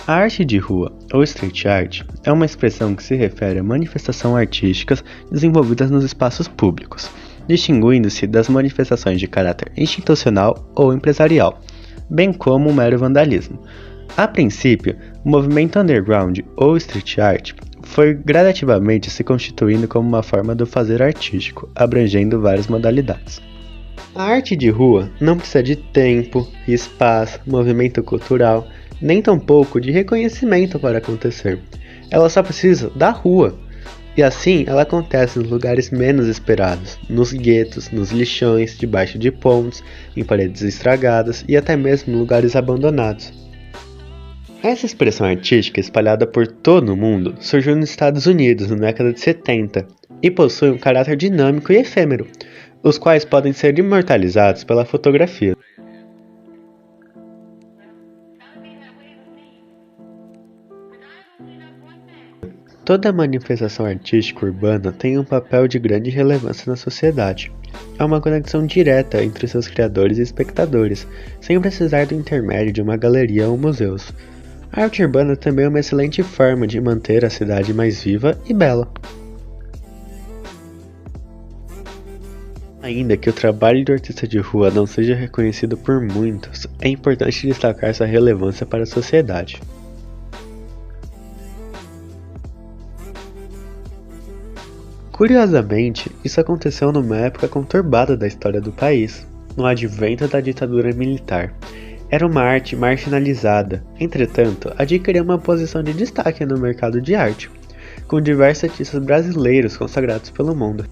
A arte de rua, ou street art, é uma expressão que se refere a manifestações artísticas desenvolvidas nos espaços públicos, distinguindo-se das manifestações de caráter institucional ou empresarial, bem como o mero vandalismo. A princípio, o movimento underground, ou street art, foi gradativamente se constituindo como uma forma do fazer artístico, abrangendo várias modalidades. A arte de rua não precisa de tempo, espaço, movimento cultural, nem tampouco de reconhecimento para acontecer. Ela só precisa da rua. E assim ela acontece nos lugares menos esperados, nos guetos, nos lixões, debaixo de pontes, em paredes estragadas e até mesmo em lugares abandonados. Essa expressão artística espalhada por todo o mundo surgiu nos Estados Unidos na década de 70 e possui um caráter dinâmico e efêmero, os quais podem ser imortalizados pela fotografia. Toda manifestação artística urbana tem um papel de grande relevância na sociedade. Há uma conexão direta entre seus criadores e espectadores, sem precisar do intermédio de uma galeria ou museus. A arte urbana também é uma excelente forma de manter a cidade mais viva e bela. Ainda que o trabalho do artista de rua não seja reconhecido por muitos, é importante destacar sua relevância para a sociedade. Curiosamente, isso aconteceu numa época conturbada da história do país, no advento da ditadura militar. Era uma arte marginalizada, entretanto, adquiriu uma posição de destaque no mercado de arte, com diversos artistas brasileiros consagrados pelo mundo.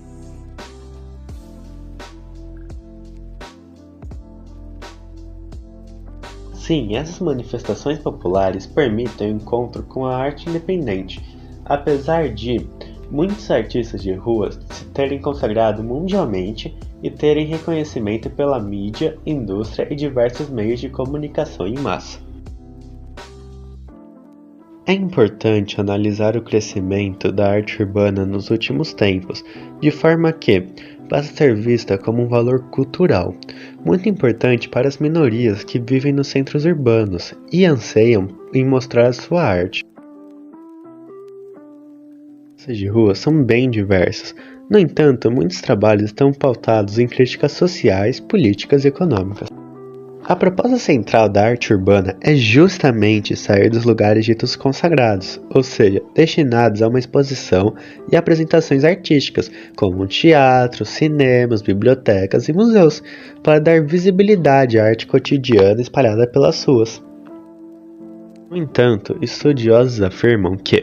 Sim, essas manifestações populares permitem o encontro com a arte independente, apesar de muitos artistas de rua se terem consagrado mundialmente e terem reconhecimento pela mídia, indústria e diversos meios de comunicação em massa. É importante analisar o crescimento da arte urbana nos últimos tempos, de forma que passa a ser vista como um valor cultural, muito importante para as minorias que vivem nos centros urbanos e anseiam em mostrar a sua arte. De rua são bem diversos. No entanto, muitos trabalhos estão pautados em críticas sociais, políticas e econômicas. A proposta central da arte urbana é justamente sair dos lugares ditos consagrados, ou seja, destinados a uma exposição e apresentações artísticas, como teatros, cinemas, bibliotecas e museus, para dar visibilidade à arte cotidiana espalhada pelas ruas. No entanto, estudiosos afirmam que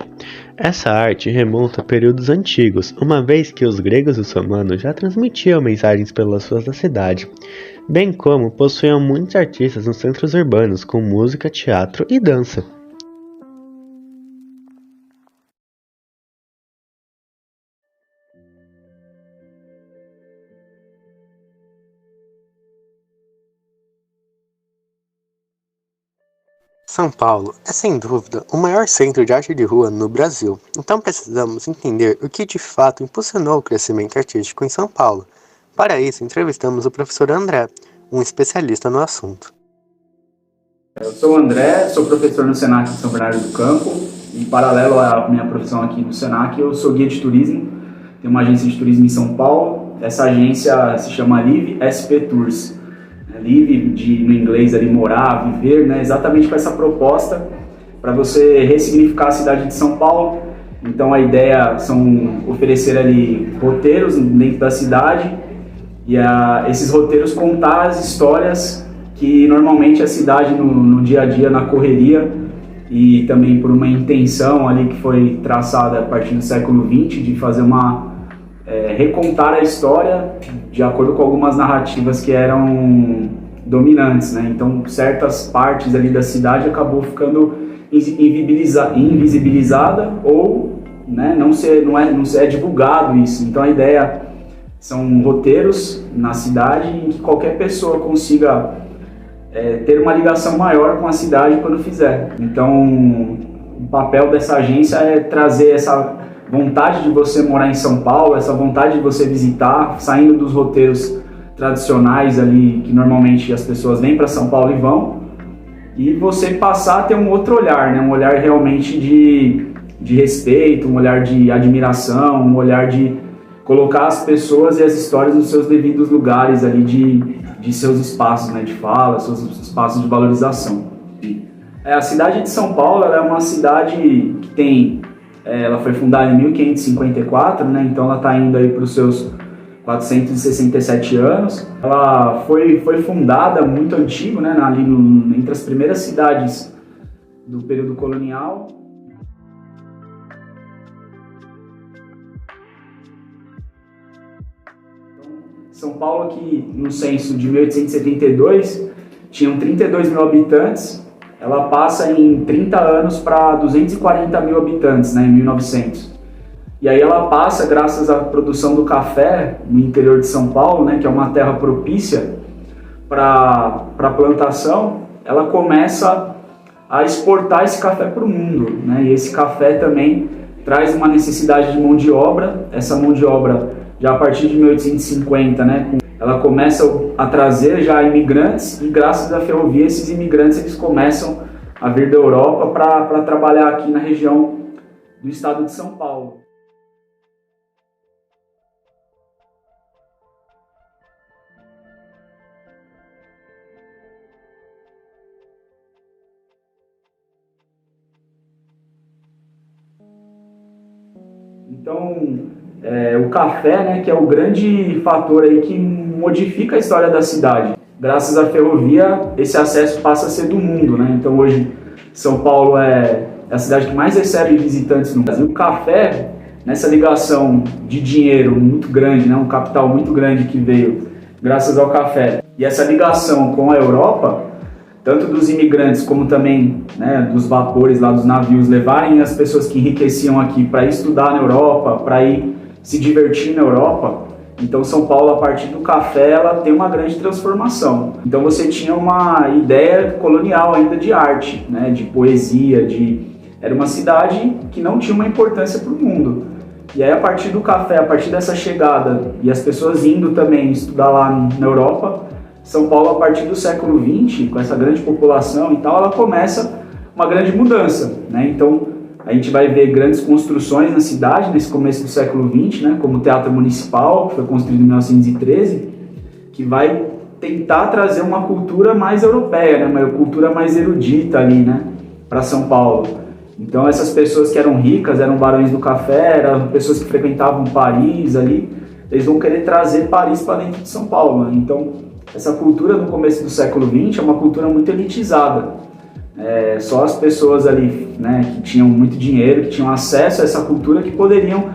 essa arte remonta a períodos antigos, uma vez que os gregos e os romanos já transmitiam mensagens pelas ruas da cidade, bem como possuíam muitos artistas nos centros urbanos com música, teatro e dança. São Paulo é sem dúvida o maior centro de arte de rua no Brasil, então precisamos entender o que de fato impulsionou o crescimento artístico em São Paulo. Para isso, entrevistamos o professor André, um especialista no assunto. Eu sou o André, sou professor no Senac de São Bernardo do Campo e, paralelo à minha profissão aqui no Senac, eu sou guia de turismo, tenho uma agência de turismo em São Paulo. Essa agência se chama Live SP Tours. Live, no inglês ali, morar, viver, né? Exatamente com essa proposta para você ressignificar a cidade de São Paulo. Então a ideia são oferecer ali roteiros dentro da cidade e esses roteiros contar as histórias que normalmente a cidade no dia a dia, na correria, e também por uma intenção ali que foi traçada a partir do século XX de fazer recontar a história de acordo com algumas narrativas que eram dominantes, né? Então certas partes ali da cidade acabou ficando invisibilizada ou, né, não é divulgado isso. Então a ideia são roteiros na cidade em que qualquer pessoa consiga ter uma ligação maior com a cidade quando fizer. Então o papel dessa agência é trazer essa vontade de você morar em São Paulo, essa vontade de você visitar, saindo dos roteiros tradicionais ali, que normalmente as pessoas vêm para São Paulo e vão, e você passar a ter um outro olhar, né? Um olhar realmente de respeito, um olhar de admiração, um olhar de colocar as pessoas e as histórias nos seus devidos lugares ali de seus espaços, né, de fala, seus espaços de valorização. A cidade de São Paulo, ela é uma cidade que tem, ela foi fundada em 1554, né, então ela está indo aí para os seus 467 anos. Ela foi fundada muito antigo, né, ali entre as primeiras cidades do período colonial. São Paulo, que no censo de 1872 tinham 32 mil habitantes, ela passa em 30 anos para 240 mil habitantes, né, em 1900. E aí ela passa, graças à produção do café no interior de São Paulo, né, que é uma terra propícia para a plantação, ela começa a exportar esse café para o mundo, né, e esse café também traz uma necessidade de mão de obra. Essa mão de obra, já a partir de 1850, né, ela começa a trazer já imigrantes, e graças à ferrovia esses imigrantes eles começam a vir da Europa para trabalhar aqui na região do estado de São Paulo. Então, o café, né, que é o grande fator aí que modifica a história da cidade. Graças à ferrovia, esse acesso passa a ser do mundo, né? Então hoje São Paulo é a cidade que mais recebe visitantes no Brasil. O café, nessa ligação de dinheiro muito grande, né, um capital muito grande que veio graças ao café, e essa ligação com a Europa, tanto dos imigrantes como também, né, dos vapores lá dos navios levarem as pessoas que enriqueciam aqui para estudar na Europa, para ir se divertir na Europa. Então São Paulo, a partir do café, ela tem uma grande transformação. Então você tinha uma ideia colonial ainda de arte, né, de poesia, era uma cidade que não tinha uma importância para o mundo. E aí, a partir do café, a partir dessa chegada e as pessoas indo também estudar lá na Europa, São Paulo, a partir do século XX, com essa grande população e tal, ela começa uma grande mudança, né? Então, a gente vai ver grandes construções na cidade nesse começo do século XX, né? Como o Teatro Municipal, que foi construído em 1913, que vai tentar trazer uma cultura mais europeia, né? Uma cultura mais erudita ali, né? Para São Paulo. Então, essas pessoas que eram ricas, eram barões do café, eram pessoas que frequentavam Paris ali, eles vão querer trazer Paris para dentro de São Paulo, né? Então, essa cultura no começo do século XX é uma cultura muito elitizada. Só as pessoas ali, né, que tinham muito dinheiro, que tinham acesso a essa cultura, que poderiam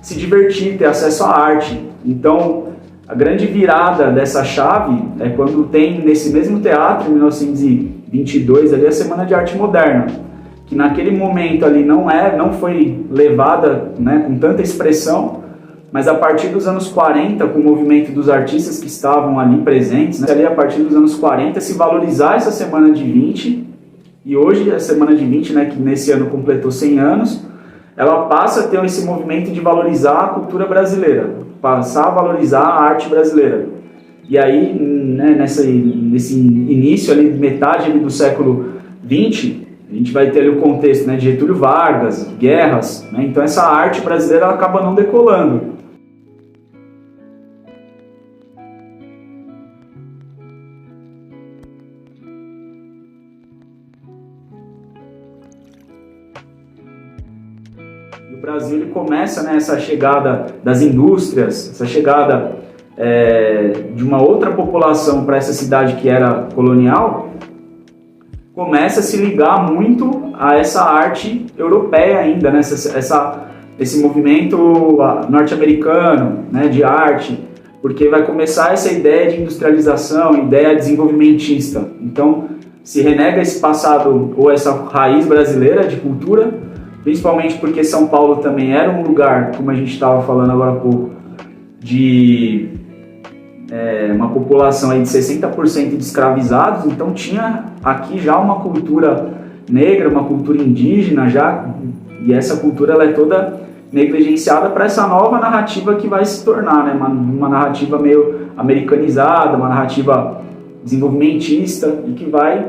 se divertir, ter acesso à arte. Então, a grande virada dessa chave é quando tem, nesse mesmo teatro, em 1922, ali, a Semana de Arte Moderna, que naquele momento ali não foi levada, né, com tanta expressão, mas a partir dos anos 40, com o movimento dos artistas que estavam ali presentes, né, ali a partir dos anos 40, se valorizar essa Semana de 20, e hoje a Semana de 20, né, que nesse ano completou 100 anos, ela passa a ter esse movimento de valorizar a cultura brasileira, passar a valorizar a arte brasileira. E aí, né, nesse início, ali, metade ali do século 20, a gente vai ter ali o contexto, né, de Getúlio Vargas, guerras, né, então essa arte brasileira ela acaba não decolando. O Brasil ele começa, né, essa chegada das indústrias, essa chegada de uma outra população para essa cidade que era colonial, começa a se ligar muito a essa arte europeia ainda, né, esse movimento norte-americano, né, de arte, porque vai começar essa ideia de industrialização, ideia desenvolvimentista. Então, se renega esse passado ou essa raiz brasileira de cultura, principalmente porque São Paulo também era um lugar, como a gente estava falando agora há pouco, de uma população aí de 60% de escravizados, então tinha aqui já uma cultura negra, uma cultura indígena já, e essa cultura ela é toda negligenciada para essa nova narrativa que vai se tornar, né, uma narrativa meio americanizada, uma narrativa desenvolvimentista, e que vai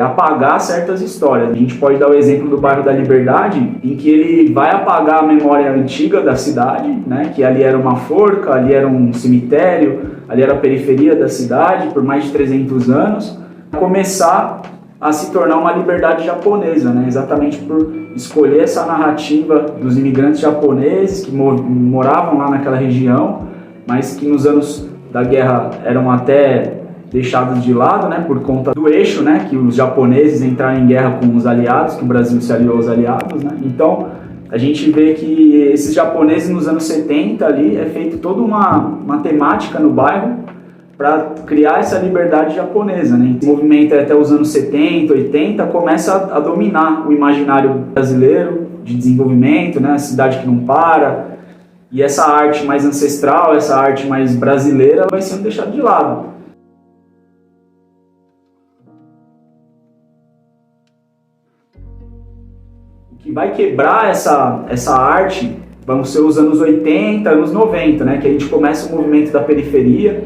apagar certas histórias. A gente pode dar o exemplo do bairro da Liberdade, em que ele vai apagar a memória antiga da cidade, né, que ali era uma forca, ali era um cemitério, ali era a periferia da cidade por mais de 300 anos, começar a se tornar uma liberdade japonesa, né, exatamente por escolher essa narrativa dos imigrantes japoneses que moravam lá naquela região, mas que nos anos da guerra eram até deixados de lado, né, por conta do eixo, né, que os japoneses entraram em guerra com os aliados, que o Brasil se aliou aos aliados, né. Então a gente vê que esses japoneses nos anos 70 ali é feito toda uma temática no bairro para criar essa liberdade japonesa, né. O movimento até os anos 70, 80 começa a dominar o imaginário brasileiro de desenvolvimento, né, a cidade que não para, e essa arte mais ancestral, essa arte mais brasileira vai sendo deixada de lado. Que vai quebrar essa arte vão ser os anos 80, anos 90, né? Que a gente começa o movimento da periferia,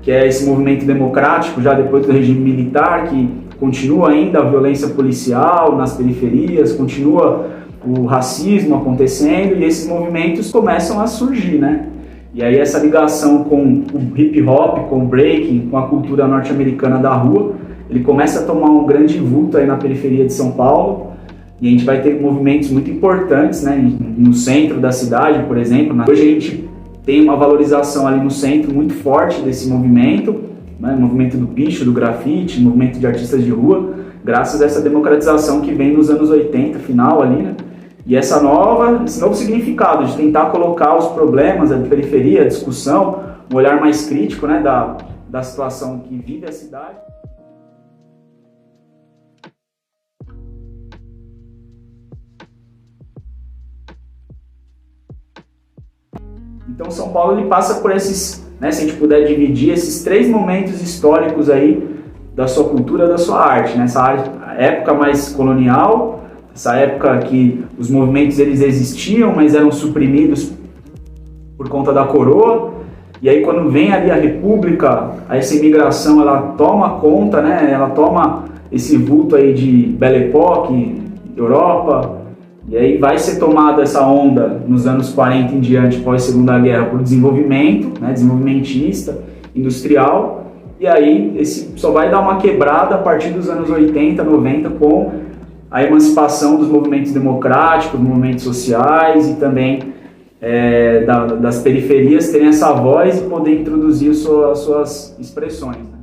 que é esse movimento democrático, já depois do regime militar, que continua ainda a violência policial nas periferias, continua o racismo acontecendo, e esses movimentos começam a surgir, né? E aí essa ligação com o hip hop, com o breaking, com a cultura norte-americana da rua, ele começa a tomar um grande vulto aí na periferia de São Paulo. E a gente vai ter movimentos muito importantes, né, no centro da cidade, por exemplo. Hoje a gente tem uma valorização ali no centro muito forte desse movimento, né, movimento do picho, do grafite, movimento de artistas de rua, graças a essa democratização que vem nos anos 80, final ali, né? E esse novo significado de tentar colocar os problemas, a periferia, a discussão, um olhar mais crítico, né, da situação que vive a cidade. Então São Paulo ele passa por esses, né, se a gente puder dividir esses 3 momentos históricos aí da sua cultura, da sua arte, né? Essa época mais colonial, essa época que os movimentos eles existiam, mas eram suprimidos por conta da coroa, e aí quando vem ali a República, essa imigração ela toma conta, né? Ela toma esse vulto aí de Belle Époque, Europa. E aí vai ser tomada essa onda nos anos 40 em diante, pós-Segunda Guerra, por desenvolvimento, né, desenvolvimentista, industrial, e aí esse só vai dar uma quebrada a partir dos anos 80, 90, com a emancipação dos movimentos democráticos, movimentos sociais e também das periferias terem essa voz e poder introduzir as suas expressões, né?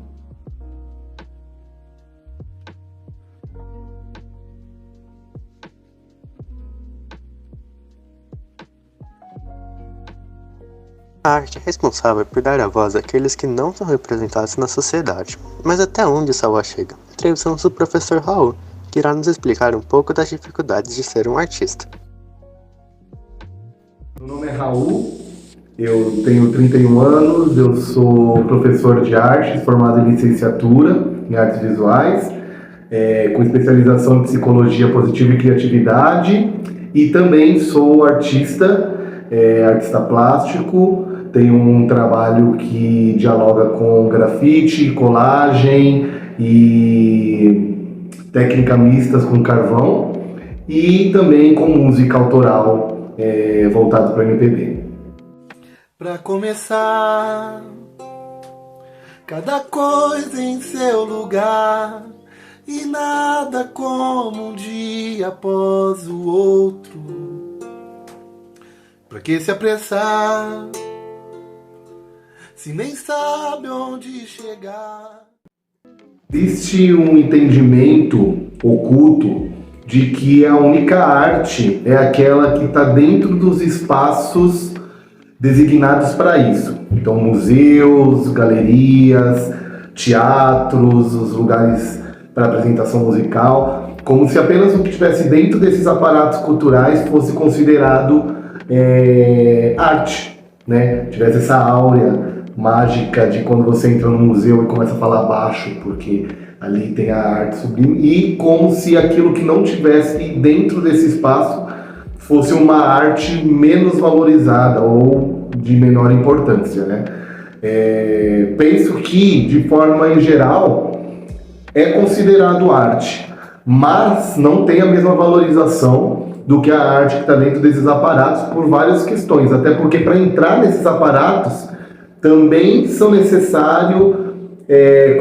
A arte é responsável por dar a voz àqueles que não são representados na sociedade. Mas até onde essa voz chega? Entrevistamos o professor Raul, que irá nos explicar um pouco das dificuldades de ser um artista. Meu nome é Raul, eu tenho 31 anos, eu sou professor de artes, formado em licenciatura em artes visuais, com especialização em psicologia positiva e criatividade, e também sou artista plástico. Tenho um trabalho que dialoga com grafite, colagem e técnica mistas com carvão, e também com música autoral voltado para MPB. Pra começar, cada coisa em seu lugar, e nada como um dia após o outro. Pra que se apressar, se nem sabe onde chegar? Existe um entendimento oculto de que a única arte é aquela que está dentro dos espaços designados para isso. Então, museus, galerias, teatros, os lugares para apresentação musical, como se apenas o que estivesse dentro desses aparatos culturais fosse considerado arte, né? Tivesse essa áurea mágica de quando você entra no museu e começa a falar baixo, porque ali tem a arte sublime, e como se aquilo que não tivesse dentro desse espaço fosse uma arte menos valorizada ou de menor importância, né? Penso que, de forma em geral, é considerado arte, mas não tem a mesma valorização do que a arte que está dentro desses aparatos por várias questões, até porque para entrar nesses aparatos também são necessárias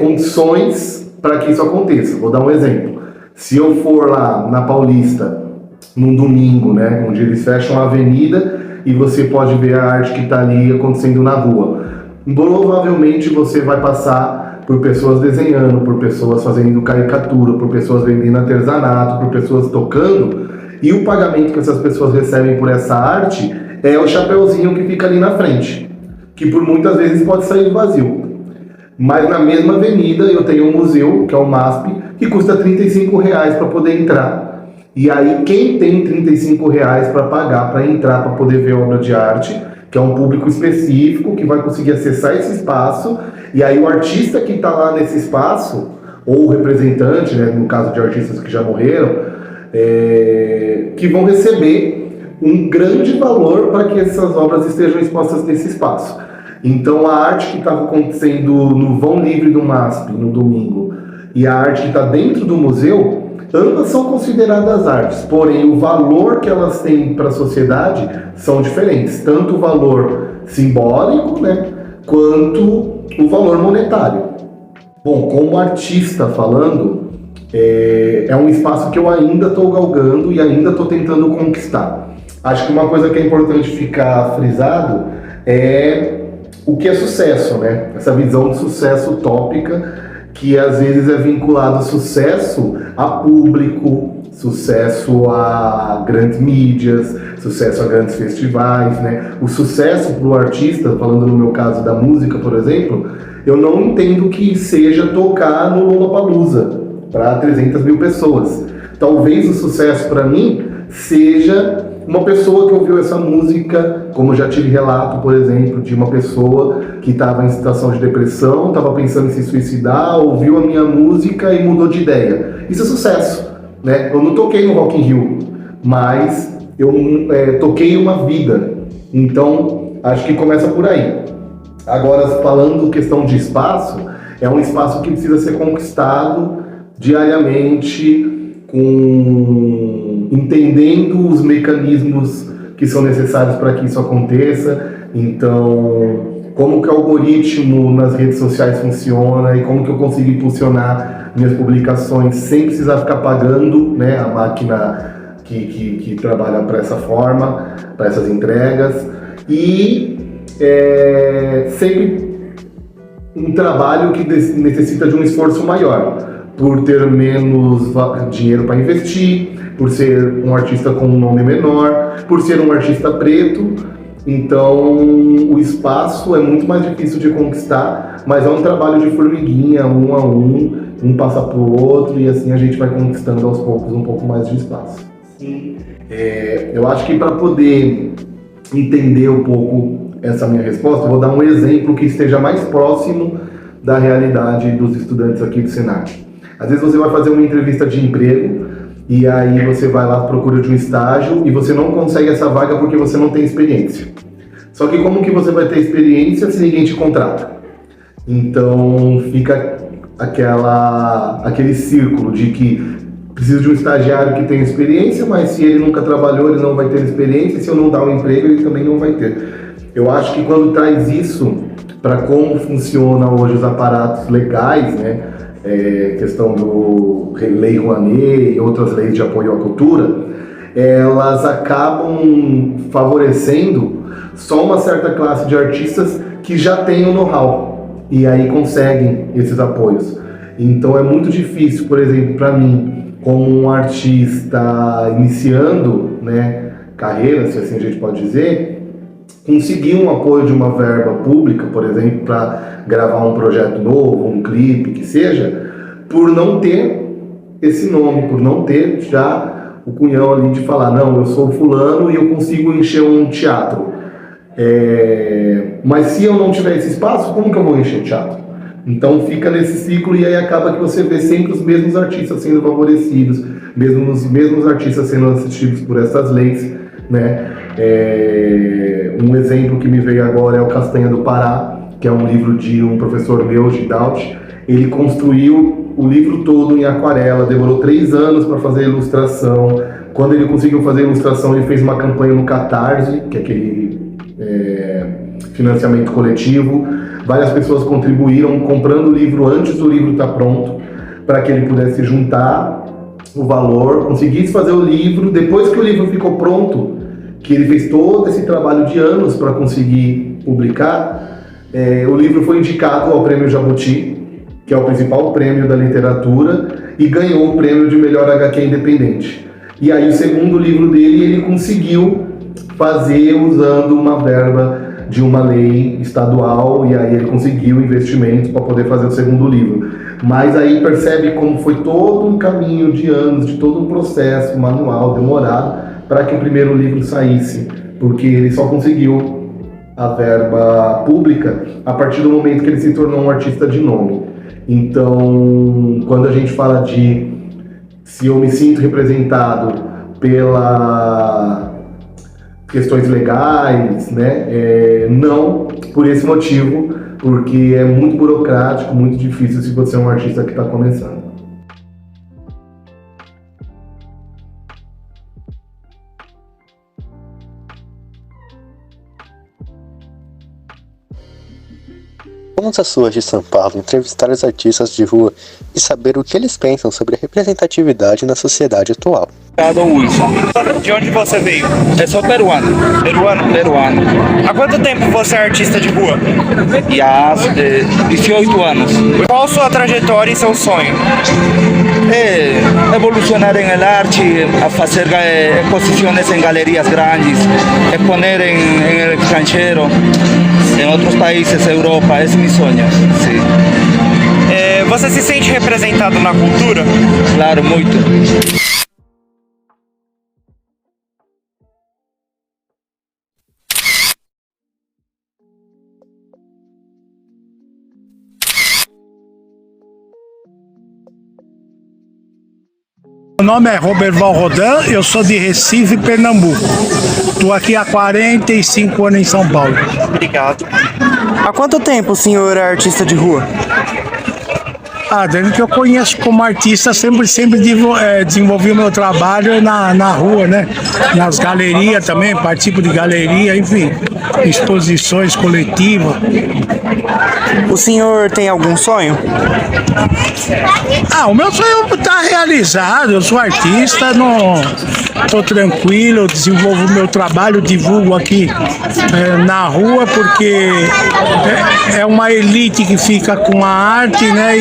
condições para que isso aconteça. Vou dar um exemplo. Se eu for lá na Paulista, num domingo, né, onde eles fecham a avenida e você pode ver a arte que está ali acontecendo na rua, provavelmente você vai passar por pessoas desenhando, por pessoas fazendo caricatura, por pessoas vendendo artesanato, por pessoas tocando, e o pagamento que essas pessoas recebem por essa arte é o chapeuzinho que fica ali na frente, que por muitas vezes pode sair vazio. Mas na mesma avenida eu tenho um museu, que é o MASP, que custa R$35 para poder entrar. E aí quem tem R$35 para pagar para entrar, para poder ver obra de arte, que é um público específico, que vai conseguir acessar esse espaço, e aí o artista que está lá nesse espaço, ou o representante, né, no caso de artistas que já morreram, que vão receber um grande valor para que essas obras estejam expostas nesse espaço. Então a arte que estava acontecendo no vão livre do MASP no domingo e a arte que está dentro do museu, ambas são consideradas artes, porém o valor que elas têm para a sociedade são diferentes, tanto o valor simbólico, né, quanto o valor monetário. Bom, como artista falando, é um espaço que eu ainda estou galgando e ainda estou tentando conquistar. Acho que uma coisa que é importante ficar frisado é o que é sucesso, né? Essa visão de sucesso utópica que às vezes é vinculado sucesso a público, sucesso a grandes mídias, sucesso a grandes festivais, né? O sucesso para o artista, falando no meu caso da música, por exemplo, eu não entendo que seja tocar no Lollapalooza para 300 mil pessoas. Talvez o sucesso para mim seja uma pessoa que ouviu essa música, como eu já tive relato, por exemplo, de uma pessoa que estava em situação de depressão, estava pensando em se suicidar, ouviu a minha música e mudou de ideia. Isso é sucesso, né? Eu não toquei no Rock in Rio, mas eu toquei uma vida. Então, acho que começa por aí. Agora, falando questão de espaço, é um espaço que precisa ser conquistado diariamente, entendendo os mecanismos que são necessários para que isso aconteça. Então, como que o algoritmo nas redes sociais funciona e como que eu consigo impulsionar minhas publicações sem precisar ficar pagando, né, a máquina que trabalha para essa forma, para essas entregas. E sempre um trabalho que necessita de um esforço maior, por ter menos dinheiro para investir, por ser um artista com um nome menor, por ser um artista preto. Então o espaço é muito mais difícil de conquistar, mas é um trabalho de formiguinha, um a um passa pro outro, e assim a gente vai conquistando aos poucos um pouco mais de espaço. Sim. Eu acho que para poder entender um pouco essa minha resposta, eu vou dar um exemplo que esteja mais próximo da realidade dos estudantes aqui do Senac. Às vezes você vai fazer uma entrevista de emprego e aí você vai lá à procura de um estágio e você não consegue essa vaga porque você não tem experiência. Só que como que você vai ter experiência se ninguém te contrata? Então fica aquele círculo de que preciso de um estagiário que tenha experiência, mas se ele nunca trabalhou, ele não vai ter experiência, e se eu não dar um emprego, ele também não vai ter. Eu acho que quando traz isso para como funcionam hoje os aparatos legais, né, questão do Lei Rouanet e outras leis de apoio à cultura, elas acabam favorecendo só uma certa classe de artistas que já tem o know-how e aí conseguem esses apoios. Então é muito difícil, por exemplo, para mim, como um artista iniciando, né, carreira, se assim a gente pode dizer, conseguir um apoio de uma verba pública, por exemplo, para gravar um projeto novo, um clipe, que seja, por não ter esse nome, por não ter já o cunhão ali de falar, não, eu sou fulano e eu consigo encher um teatro. Mas se eu não tiver esse espaço, como que eu vou encher o teatro? Então fica nesse ciclo e aí acaba que você vê sempre os mesmos artistas sendo favorecidos, mesmo os mesmos artistas sendo assistidos por essas leis, né? Um exemplo que me veio agora é o Castanha do Pará, que é um livro de um professor meu, Gidalt. Ele construiu o livro todo em aquarela, demorou 3 anos para fazer a ilustração. Quando ele conseguiu fazer a ilustração, ele fez uma campanha no Catarse, que é aquele financiamento coletivo. Várias pessoas contribuíram comprando o livro antes do livro estar pronto, para que ele pudesse juntar o valor, conseguisse fazer o livro. Depois que o livro ficou pronto, que ele fez todo esse trabalho de anos para conseguir publicar, o livro foi indicado ao Prêmio Jabuti, que é o principal prêmio da literatura, e ganhou o prêmio de melhor HQ independente. E aí o segundo livro dele ele conseguiu fazer usando uma verba de uma lei estadual, e aí ele conseguiu investimento para poder fazer o segundo livro. Mas aí percebe como foi todo um caminho de anos, de todo um processo manual, demorado, para que o primeiro livro saísse, porque ele só conseguiu a verba pública a partir do momento que ele se tornou um artista de nome. Então, quando a gente fala de se eu me sinto representado pela questões legais, né? Não por esse motivo, porque é muito burocrático, muito difícil se você é um artista que está começando. Vamos às ruas de São Paulo entrevistar os artistas de rua e saber o que eles pensam sobre a representatividade na sociedade atual. Wilson, de onde você veio? Eu sou peruano. Peruano. Há quanto tempo você é artista de rua? E há 18 anos. Qual a sua trajetória e seu sonho? Evolucionar em el arte, a fazer exposições em galerias grandes, exponer em el extranjero, em outros países, Europa, esse é meu sonho. Sim. Você se sente representado na cultura? Claro, muito. Meu nome é Roberval Rodan, eu sou de Recife, Pernambuco. Estou aqui há 45 anos em São Paulo. Obrigado. Há quanto tempo o senhor é artista de rua? Desde que eu conheço como artista, sempre desenvolvi o meu trabalho na rua, né? Nas galerias também, participo de galeria, enfim, exposições coletivas. O senhor tem algum sonho? O meu sonho está realizado, eu sou artista, estou tranquilo, eu desenvolvo o meu trabalho, divulgo aqui na rua, porque é uma elite que fica com a arte, né?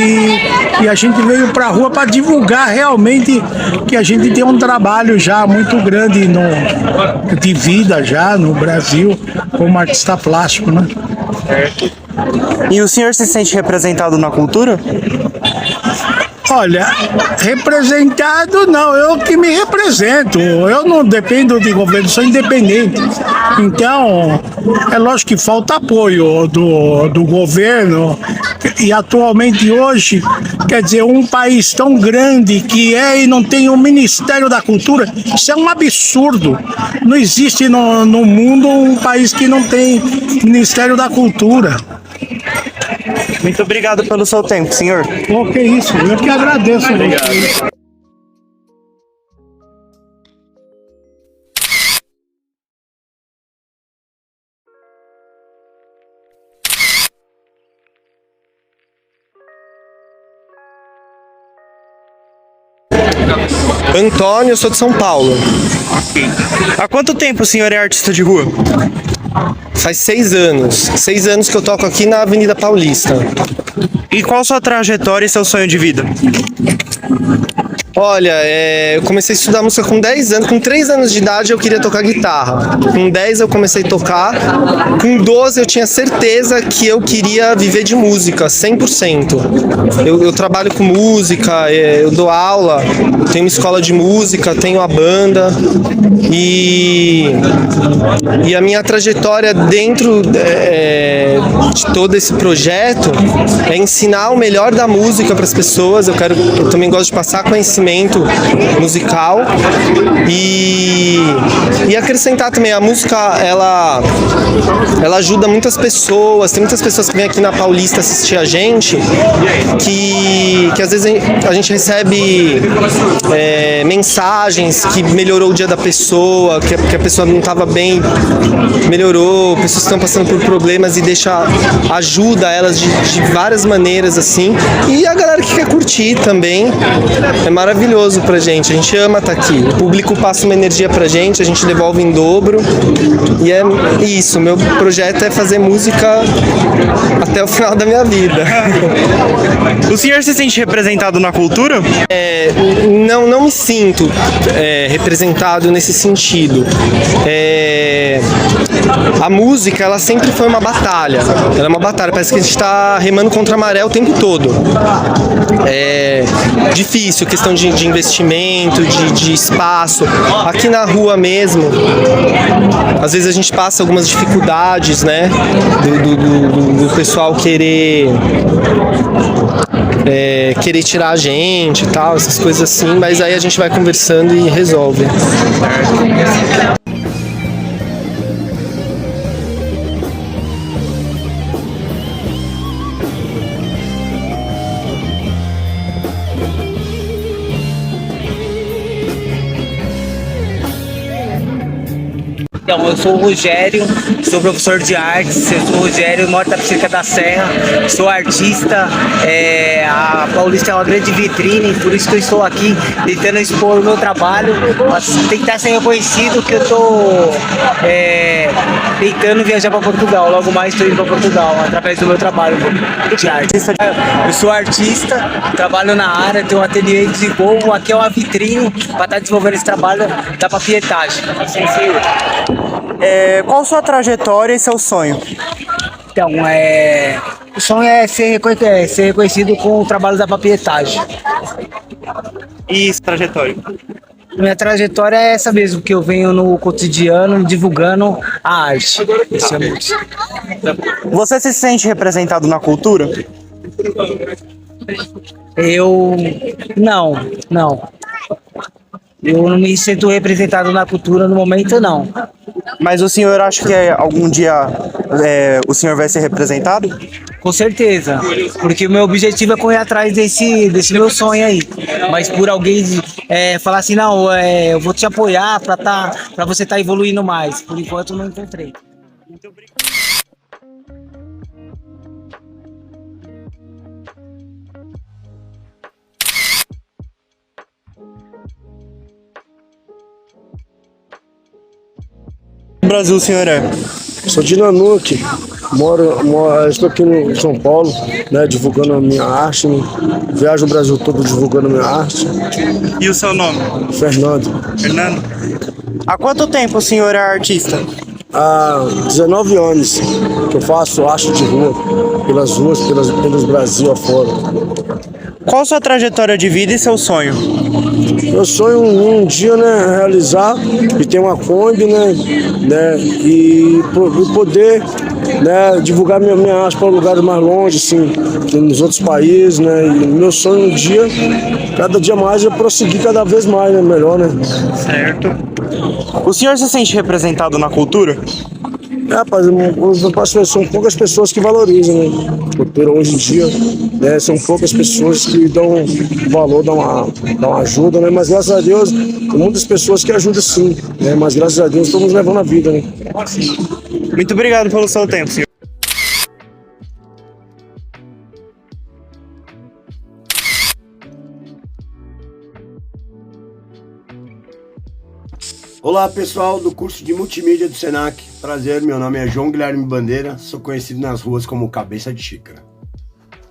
E a gente veio para a rua para divulgar realmente que a gente tem um trabalho já muito grande de vida já no Brasil como artista plástico, né? E o senhor se sente representado na cultura? Olha, representado não, eu que me represento, eu não dependo de governo, sou independente. Então, é lógico que falta apoio do governo, e atualmente hoje, quer dizer, um país tão grande que e não tem um Ministério da Cultura, isso é um absurdo. Não existe no mundo um país que não tem Ministério da Cultura. Muito obrigado pelo seu tempo, senhor. Que isso, eu que agradeço. Obrigado. Antônio, eu sou de São Paulo. Há quanto tempo o senhor é artista de rua? Faz 6 anos. 6 anos que eu toco aqui na Avenida Paulista. E qual a sua trajetória e seu sonho de vida? Olha, eu comecei a estudar música com 10 anos. Com 3 anos de idade eu queria tocar guitarra. Com 10 eu comecei a tocar. Com 12 eu tinha certeza que eu queria viver de música, 100%. Eu trabalho com música, eu dou aula, eu tenho uma escola de música, tenho a banda. E a minha trajetória dentro de todo esse projeto é ensinar o melhor da música para as pessoas. Eu também gosto de passar conhecimento instrumento musical e acrescentar também a música, ela ajuda muitas pessoas. Tem muitas pessoas que vêm aqui na Paulista assistir a gente que às vezes a gente recebe mensagens que melhorou o dia da pessoa, que a pessoa não estava bem, melhorou, pessoas que estão passando por problemas e ajuda elas de várias maneiras assim. E a galera que quer curtir também, é maravilhoso pra gente, a gente ama estar aqui. O público passa uma energia pra gente, a gente devolve em dobro. E é isso, meu projeto é fazer música até o final da minha vida. O senhor se sente representado na cultura? Não me sinto representado nesse sentido. A música, ela sempre foi uma batalha. Ela é uma batalha, parece que a gente está remando contra a maré o tempo todo. É difícil, questão de investimento, de espaço. Aqui na rua mesmo, às vezes a gente passa algumas dificuldades, né? Do pessoal querer tirar a gente e tal, essas coisas assim, mas aí a gente vai conversando e resolve. Então, eu sou o Rogério, sou professor de artes, eu sou o Rogério, moro na Piscica da Serra, sou artista, a Paulista é uma grande vitrine, por isso que eu estou aqui tentando expor o meu trabalho, mas tentar ser reconhecido, que eu estou tentando viajar para Portugal, logo mais estou indo para Portugal, através do meu trabalho de arte. Eu sou artista, trabalho na área, tenho um ateliê de desenvolvo, aqui é uma vitrine para estar desenvolvendo esse trabalho da papietagem. Qual sua trajetória e seu sonho? Então, o sonho é ser reconhecido com o trabalho da papietagem. E sua trajetória? Minha trajetória é essa mesmo, que eu venho no cotidiano divulgando a arte. Você se sente representado na cultura? Não. Eu não me sinto representado na cultura no momento, não. Mas o senhor acha que algum dia o senhor vai ser representado? Com certeza, porque o meu objetivo é correr atrás desse meu sonho aí. Mas por alguém falar assim, não, eu vou te apoiar para você estar evoluindo mais. Por enquanto eu não encontrei. Muito obrigado. No Brasil o senhor é? Sou de Nanuque, estou aqui no São Paulo, né, divulgando a minha arte, né? Viajo o Brasil todo divulgando a minha arte. E o seu nome? Fernando. Há quanto tempo o senhor é artista? Há 19 anos que eu faço arte de rua, pelas ruas, pelos Brasil afora. Qual a sua trajetória de vida e seu sonho? Meu sonho um dia, né, realizar e ter uma Kombi, né, e poder, né, divulgar minha arte para lugares mais longe, assim, nos outros países, né, e meu sonho um dia, cada dia mais, é prosseguir cada vez mais, né, melhor, né. Certo. O senhor se sente representado na cultura? Rapaz, são poucas pessoas que valorizam, né? Cultura hoje em dia, né? São poucas pessoas que dão valor, dão uma ajuda, né? Mas graças a Deus, tem muitas pessoas que ajudam sim, né? Mas graças a Deus estamos levando a vida, né? Muito obrigado pelo seu tempo, senhor. Olá pessoal do curso de multimídia do Senac, prazer, meu nome é João Guilherme Bandeira, sou conhecido nas ruas como Cabeça de Xícara.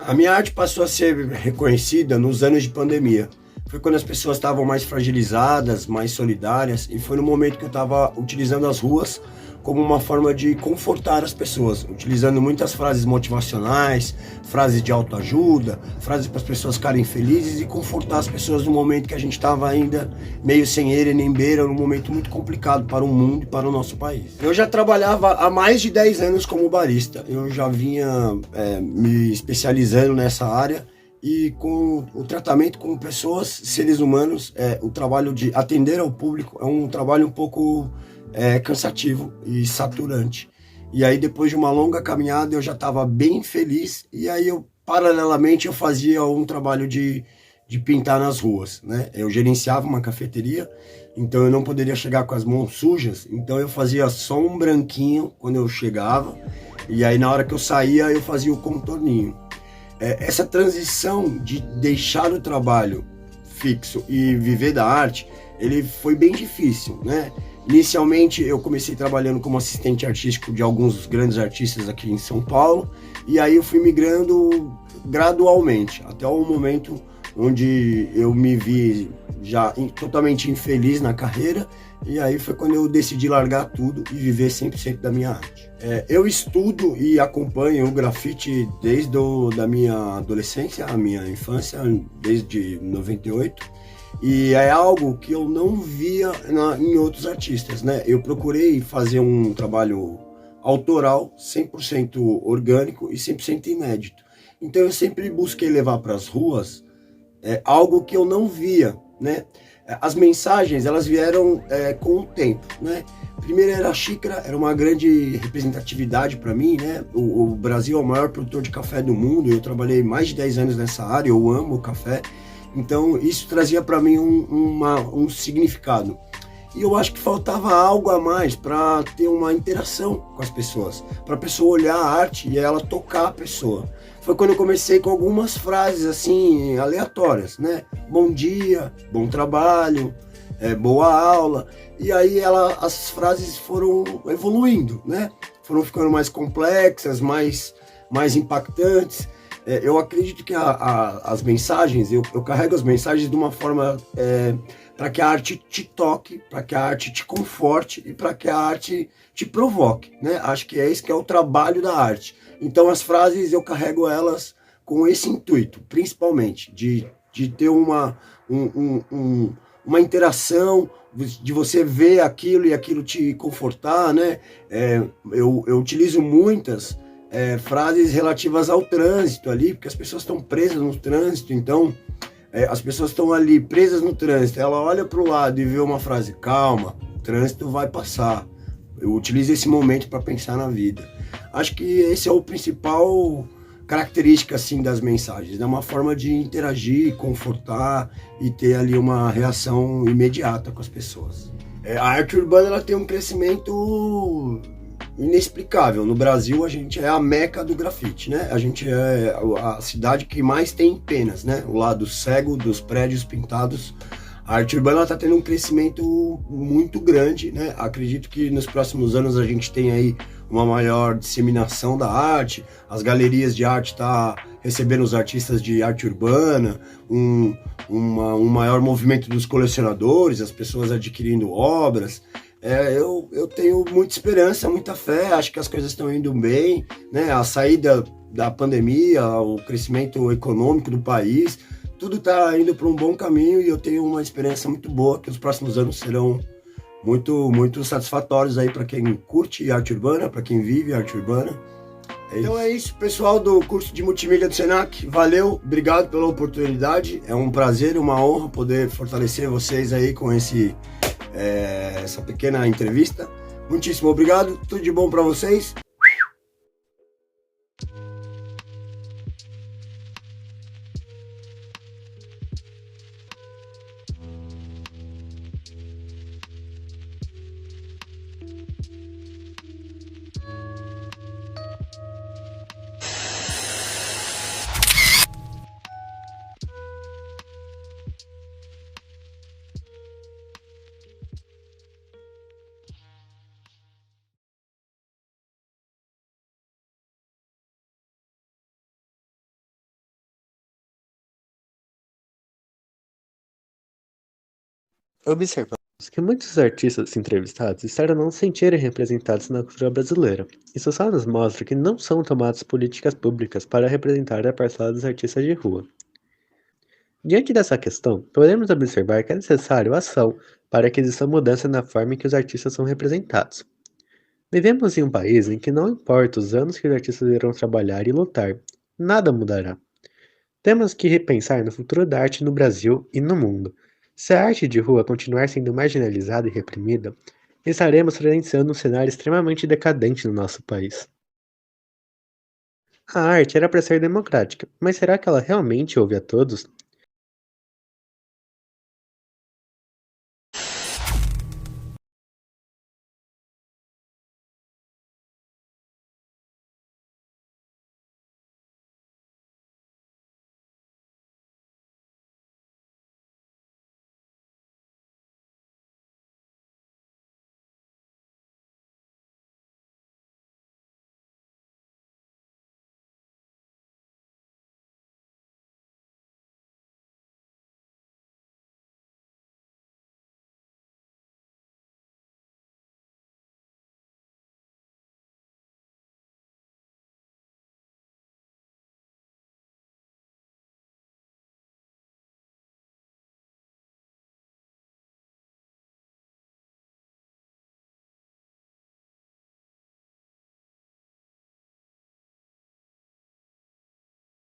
A minha arte passou a ser reconhecida nos anos de pandemia. Foi quando as pessoas estavam mais fragilizadas, mais solidárias, e foi no momento que eu estava utilizando as ruas como uma forma de confortar as pessoas, utilizando muitas frases motivacionais, frases de autoajuda, frases para as pessoas ficarem felizes e confortar as pessoas no momento que a gente estava ainda meio sem ele nem beira, num momento muito complicado para o mundo e para o nosso país. Eu já trabalhava há mais de 10 anos como barista, eu já vinha me especializando nessa área e com o tratamento com pessoas, seres humanos, o trabalho de atender ao público é um trabalho um pouco cansativo e saturante. E aí, depois de uma longa caminhada, eu já estava bem feliz, e aí paralelamente eu fazia um trabalho de pintar nas ruas, né? Eu gerenciava uma cafeteria, então eu não poderia chegar com as mãos sujas, então eu fazia só um branquinho quando eu chegava, e aí na hora que eu saía eu fazia o contorninho. Essa transição de deixar o trabalho fixo e viver da arte, ele foi bem difícil, né? Inicialmente eu comecei trabalhando como assistente artístico de alguns grandes artistas aqui em São Paulo, e aí eu fui migrando gradualmente, até o momento onde eu me vi já totalmente infeliz na carreira, e aí foi quando eu decidi largar tudo e viver 100% da minha arte. Eu estudo e acompanho o grafite desde da minha adolescência, a minha infância, desde 98, e é algo que eu não via em outros artistas, né? Eu procurei fazer um trabalho autoral, 100% orgânico e 100% inédito. Então eu sempre busquei levar para as ruas algo que eu não via, né? As mensagens, elas vieram com o tempo, né? Primeiro era a xícara, era uma grande representatividade para mim, né? O Brasil é o maior produtor de café do mundo, eu trabalhei mais de 10 anos nessa área, eu amo o café, então isso trazia para mim um significado. E eu acho que faltava algo a mais para ter uma interação com as pessoas, para a pessoa olhar a arte e ela tocar a pessoa. Foi quando eu comecei com algumas frases assim aleatórias, né? Bom dia, bom trabalho, boa aula. E aí as frases foram evoluindo, né? Foram ficando mais complexas, mais impactantes. Eu acredito que as mensagens, eu carrego as mensagens de uma forma para que a arte te toque, para que a arte te conforte e para que a arte te provoque, né? Acho que é esse que é o trabalho da arte. Então as frases eu carrego elas com esse intuito, principalmente, de ter uma interação, de você ver aquilo e aquilo te confortar, né? Eu utilizo muitas frases relativas ao trânsito ali, porque as pessoas estão presas no trânsito, então as pessoas estão ali presas no trânsito, ela olha para o lado e vê uma frase, calma, o trânsito vai passar. Eu utilizo esse momento para pensar na vida. Acho que esse é o principal característica assim das mensagens, é uma forma de interagir, confortar e ter ali uma reação imediata com as pessoas. A arte urbana ela tem um crescimento inexplicável. No Brasil a gente é a meca do grafite, né? A gente é a cidade que mais tem penas, né? O lado cego dos prédios pintados. A arte urbana está tendo um crescimento muito grande, né? Acredito que nos próximos anos a gente tem aí uma maior disseminação da arte, as galerias de arte estão recebendo os artistas de arte urbana, um maior movimento dos colecionadores, as pessoas adquirindo obras. Eu tenho muita esperança, muita fé, acho que as coisas estão indo bem, né? A saída da pandemia, o crescimento econômico do país, tudo está indo para um bom caminho e eu tenho uma esperança muito boa que os próximos anos serão muito, muito satisfatórios aí para quem curte arte urbana, para quem vive arte urbana. Então é isso, pessoal do curso de multimídia do Senac. Valeu, obrigado pela oportunidade. É um prazer e uma honra poder fortalecer vocês aí com essa pequena entrevista. Muitíssimo obrigado, tudo de bom para vocês. Observamos que muitos artistas entrevistados disseram não se sentirem representados na cultura brasileira. Isso só nos mostra que não são tomadas políticas públicas para representar a parcela dos artistas de rua. Diante dessa questão, podemos observar que é necessário ação para que exista mudança na forma em que os artistas são representados. Vivemos em um país em que não importa os anos que os artistas irão trabalhar e lutar, nada mudará. Temos que repensar no futuro da arte no Brasil e no mundo. Se a arte de rua continuar sendo marginalizada e reprimida, estaremos presenciando um cenário extremamente decadente no nosso país. A arte era para ser democrática, mas será que ela realmente ouve a todos?